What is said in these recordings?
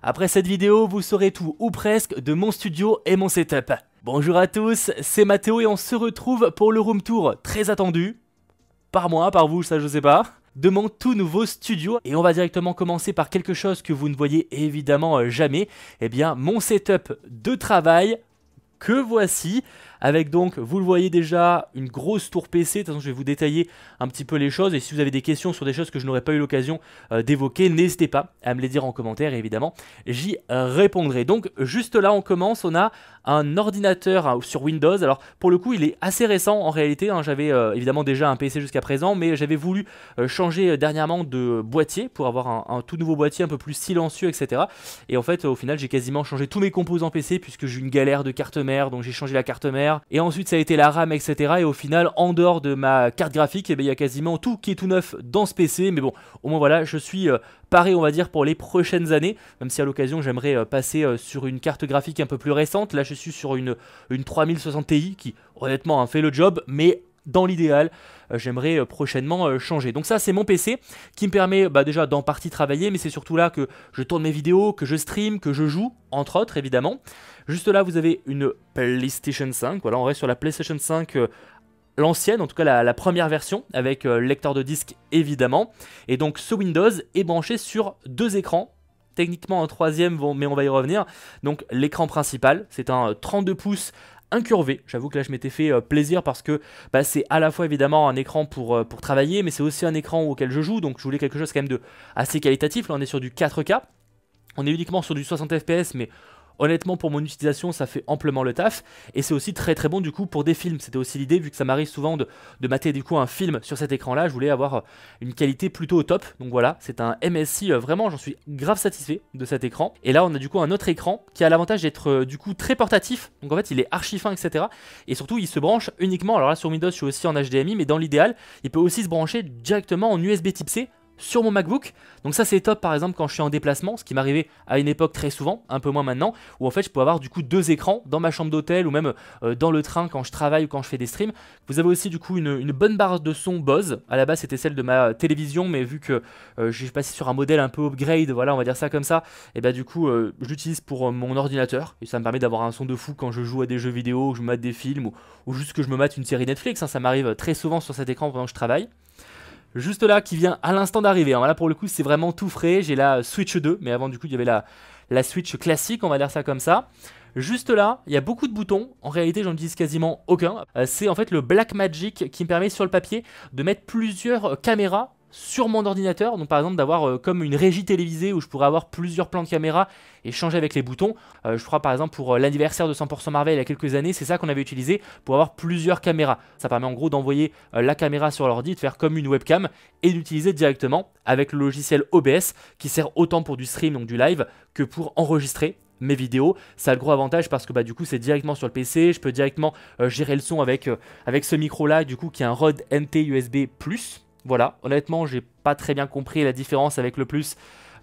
Après cette vidéo, vous saurez tout, ou presque, de mon studio et mon setup. Bonjour à tous, c'est Mathéo et on se retrouve pour le room tour très attendu. Par moi, par vous, ça je sais pas. De mon tout nouveau studio. Et on va directement commencer par quelque chose que vous ne voyez évidemment jamais. Eh bien, mon setup de travail que voici. Avec donc, vous le voyez déjà, une grosse tour PC. De toute façon, je vais vous détailler un petit peu les choses. Et si vous avez des questions sur des choses que je n'aurais pas eu l'occasion d'évoquer, n'hésitez pas à me les dire en commentaire. Et évidemment, j'y répondrai. Donc, juste là, on commence. On a un ordinateur sur Windows. Alors, pour le coup, il est assez récent en réalité. J'avais évidemment déjà un PC jusqu'à présent. Mais j'avais voulu changer dernièrement de boîtier pour avoir un tout nouveau boîtier un peu plus silencieux, etc. Et en fait, au final, j'ai quasiment changé tous mes composants PC puisque j'ai eu une galère de carte mère. Donc, j'ai changé la carte mère. Et ensuite ça a été la RAM, etc. Et au final, en dehors de ma carte graphique, il y a quasiment tout qui est tout neuf dans ce PC. Mais bon, au moins voilà, je suis paré, on va dire, pour les prochaines années. Même si à l'occasion j'aimerais passer sur une carte graphique un peu plus récente. Là je suis sur une 3060 Ti qui honnêtement fait le job. Mais dans l'idéal, j'aimerais prochainement changer. Donc ça c'est mon PC qui me permet déjà d'en partie travailler, mais c'est surtout là que je tourne mes vidéos, que je stream, que je joue, entre autres évidemment. Juste là vous avez une PlayStation 5, voilà on reste sur la PlayStation 5 l'ancienne, en tout cas la première version, avec lecteur de disque évidemment. Et donc ce Windows est branché sur deux écrans. Techniquement un troisième, mais on va y revenir. Donc l'écran principal, c'est un 32 pouces incurvé. J'avoue que là je m'étais fait plaisir parce que c'est à la fois évidemment un écran pour travailler, mais c'est aussi un écran auquel je joue, donc je voulais quelque chose quand même de assez qualitatif. Là on est sur du 4K, on est uniquement sur du 60 fps, mais honnêtement pour mon utilisation ça fait amplement le taf. Et c'est aussi très très bon du coup pour des films. C'était aussi l'idée, vu que ça m'arrive souvent de mater du coup un film sur cet écran là. Je voulais avoir une qualité plutôt au top. Donc voilà, c'est un MSI, vraiment j'en suis grave satisfait de cet écran. Et là on a du coup un autre écran qui a l'avantage d'être du coup très portatif. Donc en fait il est archi fin, etc. Et surtout il se branche uniquement, alors là sur Windows je suis aussi en HDMI, mais dans l'idéal il peut aussi se brancher directement en USB type C sur mon MacBook. Donc ça c'est top par exemple quand je suis en déplacement, ce qui m'arrivait à une époque très souvent, un peu moins maintenant, où en fait je peux avoir du coup deux écrans dans ma chambre d'hôtel ou même dans le train quand je travaille ou quand je fais des streams. Vous avez aussi du coup une bonne barre de son Bose. À la base c'était celle de ma télévision, mais vu que j'ai passé sur un modèle un peu upgrade, voilà on va dire ça comme ça, et du coup je l'utilise pour mon ordinateur et ça me permet d'avoir un son de fou quand je joue à des jeux vidéo, que je mate des films ou juste que je me mate une série Netflix. Ça m'arrive très souvent sur cet écran pendant que je travaille. Juste là qui vient à l'instant d'arriver, Là pour le coup c'est vraiment tout frais. J'ai la Switch 2, mais avant du coup il y avait la Switch classique, on va dire ça comme ça. Juste là, il y a beaucoup de boutons, en réalité j'en utilise quasiment aucun. C'est en fait le Blackmagic qui me permet sur le papier de mettre plusieurs caméras sur mon ordinateur. Donc par exemple d'avoir comme une régie télévisée où je pourrais avoir plusieurs plans de caméra et changer avec les boutons. Je crois par exemple pour l'anniversaire de 100% Marvel il y a quelques années, c'est ça qu'on avait utilisé pour avoir plusieurs caméras. Ça permet en gros d'envoyer la caméra sur l'ordi, de faire comme une webcam et d'utiliser directement avec le logiciel OBS qui sert autant pour du stream, donc du live, que pour enregistrer mes vidéos. Ça a le gros avantage parce que du coup c'est directement sur le PC, je peux directement gérer le son avec ce micro là du coup qui est un Rode NT USB+. Voilà, honnêtement j'ai pas très bien compris la différence avec le plus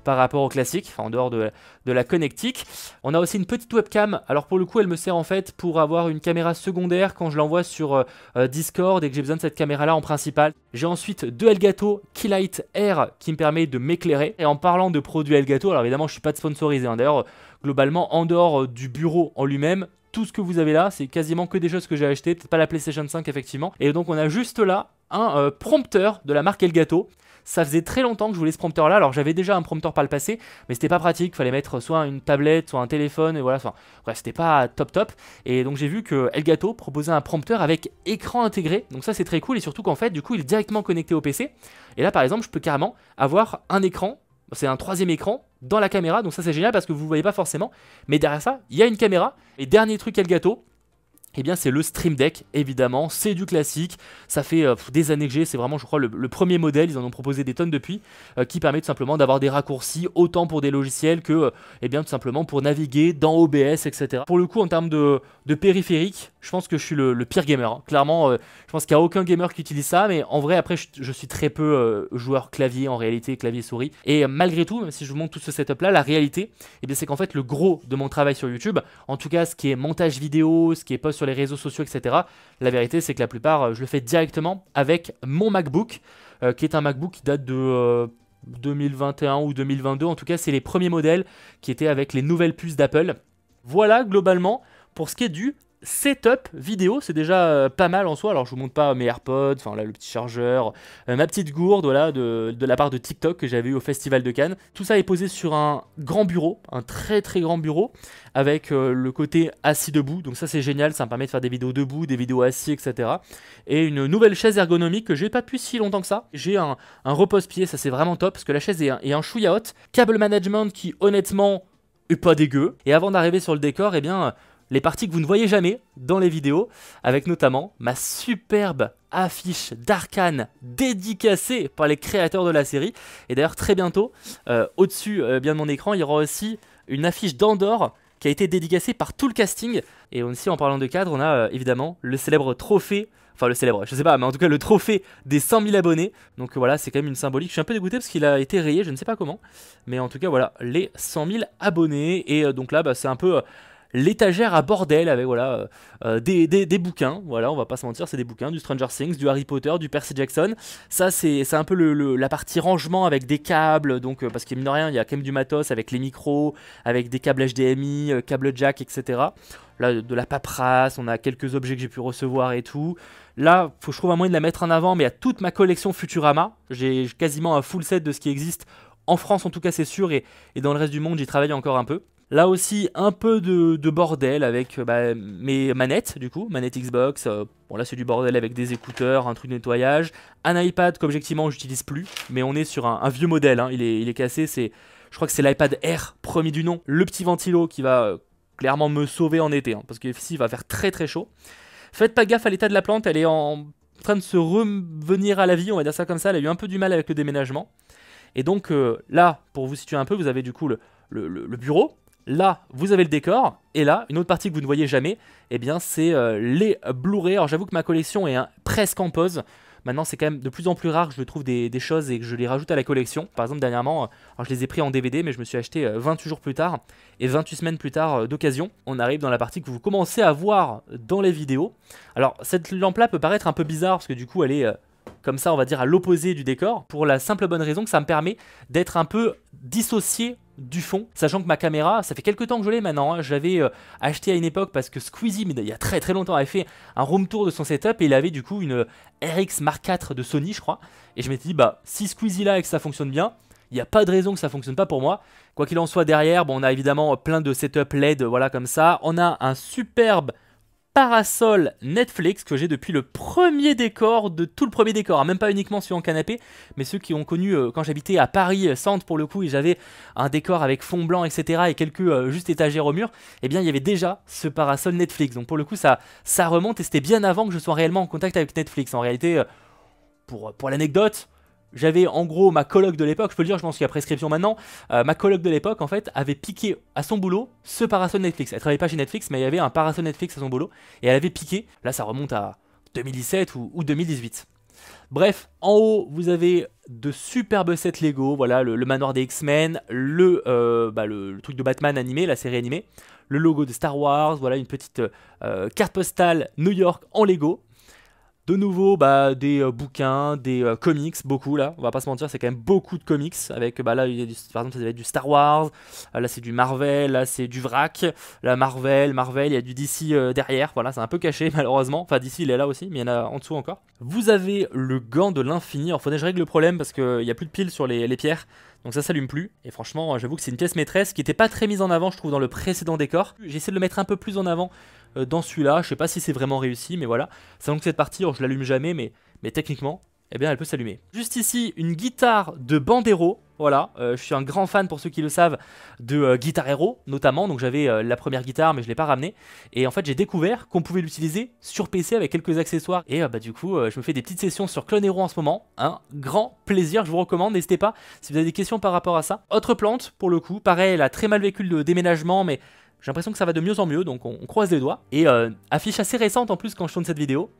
par rapport au classique, en dehors de la connectique. On a aussi une petite webcam, alors pour le coup elle me sert en fait pour avoir une caméra secondaire quand je l'envoie sur Discord et que j'ai besoin de cette caméra là en principal. J'ai ensuite deux Elgato Keylight Air qui me permet de m'éclairer. Et en parlant de produits Elgato, alors évidemment je suis pas de sponsorisé, d'ailleurs globalement en dehors du bureau en lui-même, tout ce que vous avez là, c'est quasiment que des choses que j'ai achetées, peut-être pas la PlayStation 5 effectivement. Et donc on a juste là un prompteur de la marque Elgato. Ça faisait très longtemps que je voulais ce prompteur là, alors j'avais déjà un prompteur par le passé, mais c'était pas pratique, il fallait mettre soit une tablette, soit un téléphone, et voilà, enfin bref, c'était pas top. Et donc j'ai vu que Elgato proposait un prompteur avec écran intégré, donc ça c'est très cool, et surtout qu'en fait du coup il est directement connecté au PC. Et là par exemple je peux carrément avoir un écran, c'est un troisième écran dans la caméra, donc ça c'est génial parce que vous ne voyez pas forcément, mais derrière ça il y a une caméra. Et dernier truc Elgato, eh bien c'est le Stream Deck, évidemment, c'est du classique, ça fait des années que j'ai, c'est vraiment je crois le premier modèle, ils en ont proposé des tonnes depuis, qui permet tout simplement d'avoir des raccourcis autant pour des logiciels que tout simplement pour naviguer dans OBS, etc. Pour le coup en termes de périphérique, je pense que je suis le pire gamer, clairement je pense qu'il n'y a aucun gamer qui utilise ça, mais en vrai après je suis très peu joueur clavier en réalité, clavier souris, et malgré tout, même si je vous montre tout ce setup là, la réalité, c'est qu'en fait le gros de mon travail sur YouTube, en tout cas ce qui est montage vidéo, ce qui est post sur les réseaux sociaux, etc. La vérité, c'est que la plupart, je le fais directement avec mon MacBook, qui est un MacBook qui date de 2021 ou 2022, en tout cas c'est les premiers modèles qui étaient avec les nouvelles puces d'Apple. Voilà globalement pour ce qui est du setup vidéo, c'est déjà pas mal en soi. Alors je vous montre pas mes AirPods, enfin là le petit chargeur, ma petite gourde voilà, de la part de TikTok que j'avais eu au Festival de Cannes. Tout ça est posé sur un grand bureau, un très très grand bureau, avec le côté assis debout, donc ça c'est génial, ça me permet de faire des vidéos debout, des vidéos assis, etc. Et une nouvelle chaise ergonomique que j'ai pas depuis si longtemps que ça. J'ai un repose-pied, ça c'est vraiment top, parce que la chaise est un chouïa haute. Câble management qui honnêtement est pas dégueu. Et avant d'arriver sur le décor, eh bien les parties que vous ne voyez jamais dans les vidéos, avec notamment ma superbe affiche d'Arcane dédicacée par les créateurs de la série. Et d'ailleurs très bientôt, au-dessus bien de mon écran, il y aura aussi une affiche d'Andor qui a été dédicacée par tout le casting. Et aussi en parlant de cadre, on a évidemment le célèbre trophée, enfin le célèbre, je sais pas, mais en tout cas le trophée des 100 000 abonnés. Donc voilà, c'est quand même une symbolique. Je suis un peu dégoûté parce qu'il a été rayé, je ne sais pas comment. Mais en tout cas voilà, les 100 000 abonnés. Et donc là, c'est un peu... l'étagère à bordel avec voilà, des bouquins, voilà, on va pas se mentir, c'est des bouquins, du Stranger Things, du Harry Potter, du Percy Jackson. Ça c'est un peu la partie rangement avec des câbles, donc parce qu'il mine de rien, il y a quand même du matos avec les micros, avec des câbles HDMI, câbles jack, etc. Là, de la paperasse, on a quelques objets que j'ai pu recevoir et tout. Là, faut que je trouve un moyen de la mettre en avant, mais il y a toute ma collection Futurama. J'ai quasiment un full set de ce qui existe en France, en tout cas c'est sûr, et dans le reste du monde, j'y travaille encore un peu. Là aussi, un peu de bordel avec mes manettes, du coup, manette Xbox. Bon, là, c'est du bordel avec des écouteurs, un truc de nettoyage. Un iPad qu'objectivement, j'utilise plus, mais on est sur un vieux modèle. Hein. Il est cassé. Je crois que c'est l'iPad Air, premier du nom. Le petit ventilo qui va clairement me sauver en été, hein, parce qu'ici, il va faire très très chaud. Faites pas gaffe à l'état de la plante. Elle est en train de se revenir à la vie, on va dire ça comme ça. Elle a eu un peu du mal avec le déménagement. Et donc, là, pour vous situer un peu, vous avez du coup le bureau. Là, vous avez le décor, et là, une autre partie que vous ne voyez jamais, eh bien, c'est les Blu-ray. Alors, j'avoue que ma collection est presque en pause. Maintenant, c'est quand même de plus en plus rare que je trouve des choses et que je les rajoute à la collection. Par exemple, dernièrement, alors je les ai pris en DVD, mais je me suis acheté 28 jours plus tard et 28 semaines plus tard d'occasion. On arrive dans la partie que vous commencez à voir dans les vidéos. Alors, cette lampe-là peut paraître un peu bizarre, parce que du coup, elle est... comme ça, on va dire à l'opposé du décor, pour la simple bonne raison que ça me permet d'être un peu dissocié du fond, sachant que ma caméra, ça fait quelques temps que je l'ai maintenant, hein. Je l'avais acheté à une époque parce que Squeezie, mais il y a très très longtemps, avait fait un room tour de son setup et il avait du coup une RX Mark IV de Sony, je crois, et je m'étais dit, bah si Squeezie là et que ça fonctionne bien, il n'y a pas de raison que ça fonctionne pas pour moi. Quoi qu'il en soit, derrière, bon, on a évidemment plein de setup LED, voilà comme ça, on a un superbe parasol Netflix que j'ai depuis le premier décor, de tout le premier décor, hein, même pas uniquement celui en canapé, mais ceux qui ont connu quand j'habitais à Paris Centre pour le coup, et j'avais un décor avec fond blanc, etc. et quelques juste étagères au mur, et bien il y avait déjà ce parasol Netflix. Donc pour le coup ça remonte et c'était bien avant que je sois réellement en contact avec Netflix. En réalité, pour l'anecdote, j'avais en gros ma coloc de l'époque, je peux le dire, je pense qu'il y a prescription maintenant, ma coloc de l'époque en fait avait piqué à son boulot ce parasol Netflix. Elle travaillait pas chez Netflix, mais il y avait un parasol Netflix à son boulot et elle avait piqué, là ça remonte à 2017 ou 2018. Bref, en haut vous avez de superbes sets Lego, voilà le manoir des X-Men, le truc de Batman animé, la série animée, le logo de Star Wars, voilà une petite carte postale New York en Lego. De nouveau, des bouquins, des comics, beaucoup là, on va pas se mentir, c'est quand même beaucoup de comics, avec, là, il y a par exemple, ça va être du Star Wars, là c'est du Marvel, là c'est du vrac, là Marvel, il y a du DC derrière, voilà, c'est un peu caché malheureusement, enfin DC il est là aussi, mais il y en a en dessous encore. Vous avez le gant de l'infini, alors faudrait que je règle le problème parce qu'il n'y a plus de piles sur les pierres, donc ça s'allume plus, et franchement, j'avoue que c'est une pièce maîtresse qui n'était pas très mise en avant, je trouve, dans le précédent décor. J'ai essayé de le mettre un peu plus en avant dans celui-là, je sais pas si c'est vraiment réussi, mais voilà. Sachant que cette partie, alors je l'allume jamais, mais techniquement, eh bien elle peut s'allumer. Juste ici, une guitare de Bandero, voilà, je suis un grand fan pour ceux qui le savent de Guitar Hero notamment, donc j'avais la première guitare mais je l'ai pas ramenée, et en fait j'ai découvert qu'on pouvait l'utiliser sur PC avec quelques accessoires, et du coup je me fais des petites sessions sur Clone Hero en ce moment, un grand plaisir, je vous recommande, n'hésitez pas si vous avez des questions par rapport à ça. Autre plante pour le coup, pareil, elle a très mal vécu le déménagement, mais j'ai l'impression que ça va de mieux en mieux, donc on croise les doigts. Et affiche assez récente en plus quand je tourne cette vidéo,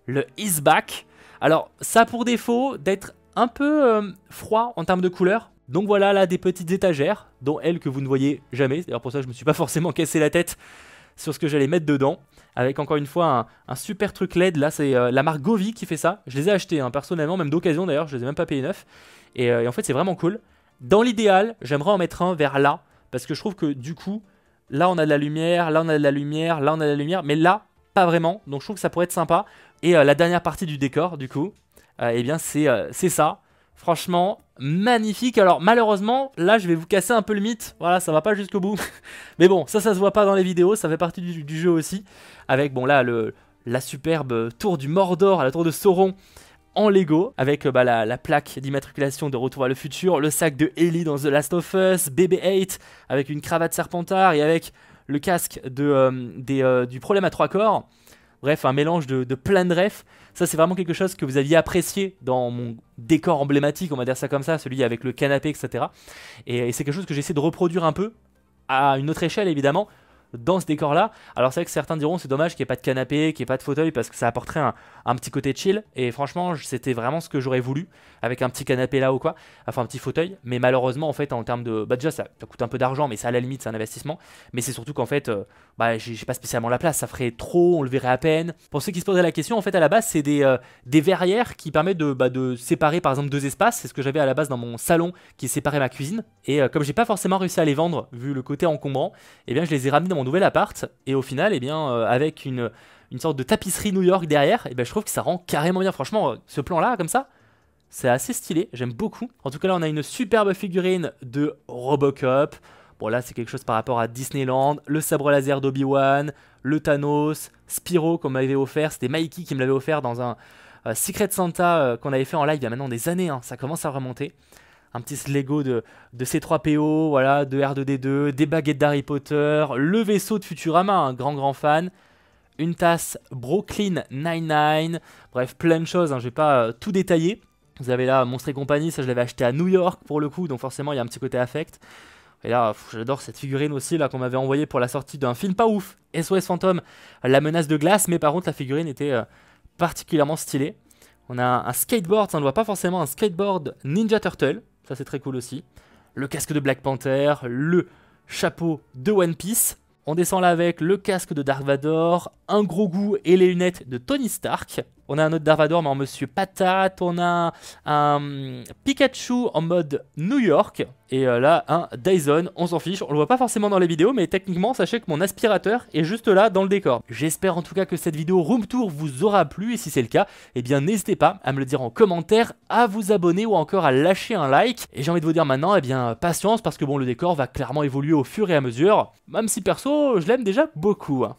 le Is Back. Alors ça a pour défaut d'être un peu froid en termes de couleur. Donc voilà là des petites étagères, dont elles que vous ne voyez jamais. C'est d'ailleurs pour ça que je me suis pas forcément cassé la tête sur ce que j'allais mettre dedans. Avec encore une fois un super truc LED, là c'est la marque Govee qui fait ça. Je les ai achetés hein, personnellement, même d'occasion d'ailleurs, je les ai même pas payés neufs. Et en fait c'est vraiment cool. Dans l'idéal, j'aimerais en mettre un vers là, parce que je trouve que du coup, là on a de la lumière, là on a de la lumière, là on a de la lumière, mais là, pas vraiment. Donc je trouve que ça pourrait être sympa. Et la dernière partie du décor, du coup, eh bien c'est ça. Franchement, magnifique. Alors malheureusement, là je vais vous casser un peu le mythe. Voilà, ça va pas jusqu'au bout. Mais bon, ça se voit pas dans les vidéos, ça fait partie du jeu aussi. Avec, bon là, la superbe tour du Mordor, la tour de Sauron en Lego, avec la plaque d'immatriculation de Retour vers le futur, le sac de Ellie dans The Last of Us, BB-8 avec une cravate Serpentard et avec le casque du problème à 3 corps. Bref, un mélange de plein de refs. Ça, c'est vraiment quelque chose que vous aviez apprécié dans mon décor emblématique, on va dire ça comme ça, celui avec le canapé, etc. Et c'est quelque chose que j'essaie de reproduire un peu, à une autre échelle évidemment, dans ce décor là. Alors c'est vrai que certains diront c'est dommage qu'il n'y ait pas de canapé, qu'il n'y ait pas de fauteuil, parce que ça apporterait un petit côté chill, et franchement c'était vraiment ce que j'aurais voulu, avec un petit canapé là ou quoi, enfin un petit fauteuil. Mais malheureusement en fait en termes de, déjà ça coûte un peu d'argent, mais c'est à la limite, c'est un investissement. Mais c'est surtout qu'en fait j'ai pas spécialement la place, ça ferait trop, on le verrait à peine. Pour ceux qui se posaient la question, en fait à la base c'est des verrières qui permettent de séparer par exemple deux espaces. C'est ce que j'avais à la base dans mon salon qui séparait ma cuisine, et comme j'ai pas forcément réussi à les vendre vu le côté encombrant, et bien je les ai ramenés dans mon nouvel appart, et au final et bien avec une sorte de tapisserie New York derrière, et bien je trouve que ça rend carrément bien. Franchement ce plan là comme ça, c'est assez stylé, j'aime beaucoup. En tout cas là on a une superbe figurine de Robocop. Bon là c'est quelque chose par rapport à Disneyland, le sabre laser d'Obi-Wan, le Thanos, Spyro qu'on m'avait offert, c'était Mikey qui me l'avait offert dans un Secret Santa qu'on avait fait en live il y a maintenant des années, hein, ça commence à remonter. Un petit Lego de C3PO, voilà, de R2D2, des baguettes d'Harry Potter, le vaisseau de Futurama, un grand fan, une tasse Brooklyn Nine-Nine, bref, plein de choses, hein, je vais pas tout détailler. Vous avez là Monstres et compagnie, ça je l'avais acheté à New York pour le coup, donc forcément il y a un petit côté affect. Et là, j'adore cette figurine aussi là qu'on m'avait envoyée pour la sortie d'un film pas ouf, SOS Fantôme, la menace de glace, mais par contre la figurine était particulièrement stylée. On a un skateboard, ça ne voit pas forcément, un skateboard Ninja Turtle. Ça c'est très cool aussi. Le casque de Black Panther, le chapeau de One Piece. On descend là avec le casque de Dark Vador, un gros goût et les lunettes de Tony Stark. On a un autre Dark Vador mais en Monsieur Patate. On a un Pikachu en mode New York. Et là un Dyson, on s'en fiche. On le voit pas forcément dans les vidéos, mais techniquement sachez que mon aspirateur est juste là dans le décor. J'espère en tout cas que cette vidéo room tour vous aura plu. Et si c'est le cas, eh bien n'hésitez pas à me le dire en commentaire, à vous abonner ou encore à lâcher un like. Et j'ai envie de vous dire maintenant, eh bien patience, parce que bon, le décor va clairement évoluer au fur et à mesure. Même si perso, je l'aime déjà beaucoup, hein.